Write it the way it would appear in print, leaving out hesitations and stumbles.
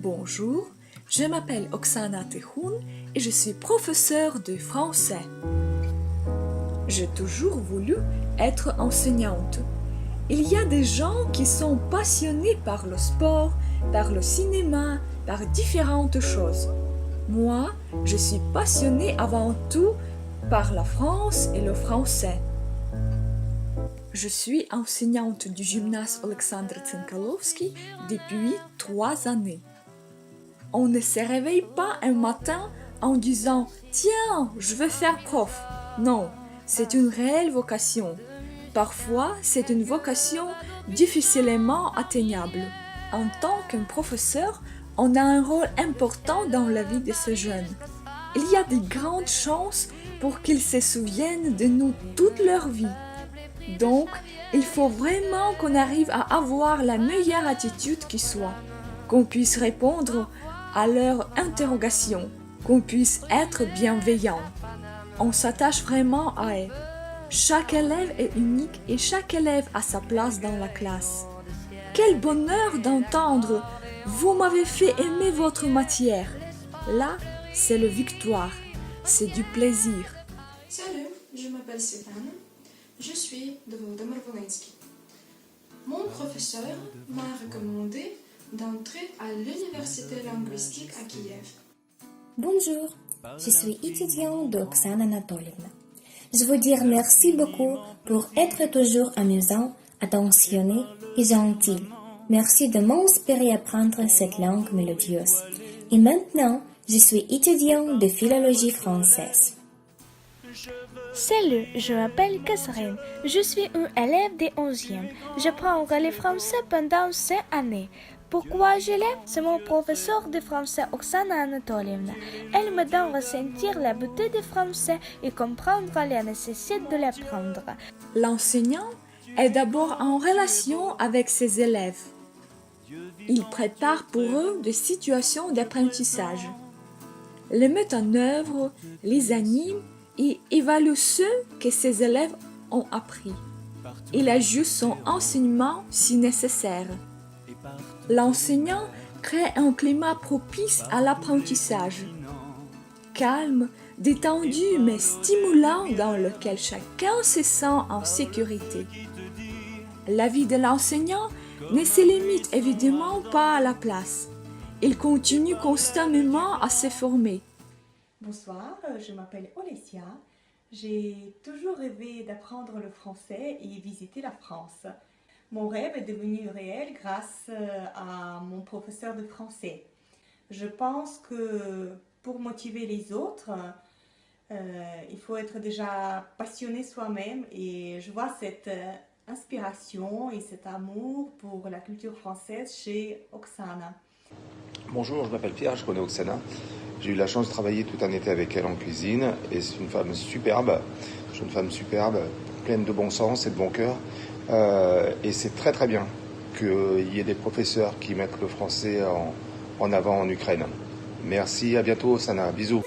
Bonjour, je m'appelle Oksana Tehoun et je suis professeure de français. J'ai toujours voulu être enseignante. Il y a des gens qui sont passionnés par le sport, par le cinéma, par différentes choses. Moi, je suis passionnée avant tout par la France et le français. Je suis enseignante du gymnase Alexandre Tsenkalovski depuis 3 années. On ne se réveille pas un matin en disant « Tiens, je veux faire prof ». Non, c'est une réelle vocation. Parfois, c'est une vocation difficilement atteignable. En tant qu'un professeur, on a un rôle important dans la vie de ces jeunes. Il y a de grandes chances pour qu'ils se souviennent de nous toute leur vie. Donc, il faut vraiment qu'on arrive à avoir la meilleure attitude qui soit, qu'on puisse répondre à leurs interrogations, qu'on puisse être bienveillant. On s'attache vraiment à eux. Chaque élève est unique et chaque élève a sa place dans la classe. Quel bonheur d'entendre « Vous m'avez fait aimer votre matière ». Là, c'est la victoire, c'est du plaisir. Salut, je m'appelle Svetlana, je suis de Volodymyr Volensky. Mon professeur m'a recommandé d'entrer à l'université linguistique à Kiev. Bonjour, je suis étudiante d'Oksana Anatolievna. Je veux dire merci beaucoup pour être toujours amusant, attentionné et gentil. Merci de m'inspirer à apprendre cette langue mélodieuse. Et maintenant, je suis étudiante de philologie française. Salut, je m'appelle Kasserine. Je suis une élève des 11e. J'apprends le français pendant 5 années. Pourquoi je l'aime? C'est mon professeur de français Oksana Anatolievna. Elle me donne à ressentir la beauté du français et comprendre la nécessité de l'apprendre. L'enseignant est d'abord en relation avec ses élèves. Il prépare pour eux des situations d'apprentissage, les met en œuvre, les anime et évalue ce que ses élèves ont appris. Il ajuste son enseignement si nécessaire. L'enseignant crée un climat propice à l'apprentissage, calme, détendu mais stimulant dans lequel chacun se sent en sécurité. La vie de l'enseignant ne se limite évidemment pas à la classe. Il continue constamment à se former. Bonsoir, je m'appelle Olesia. J'ai toujours rêvé d'apprendre le français et visiter la France. Mon rêve est devenu réel grâce à mon professeur de français. Je pense que pour motiver les autres, il faut être déjà passionné soi-même et je vois cette inspiration et cet amour pour la culture française chez Oksana. Bonjour, je m'appelle Pierre, je connais Oksana. J'ai eu la chance de travailler tout un été avec elle en cuisine et c'est une femme superbe, pleine de bon sens et de bon cœur. Et c'est très très bien qu'il y ait des professeurs qui mettent le français en avant en Ukraine. Merci, à bientôt Oksana, bisous.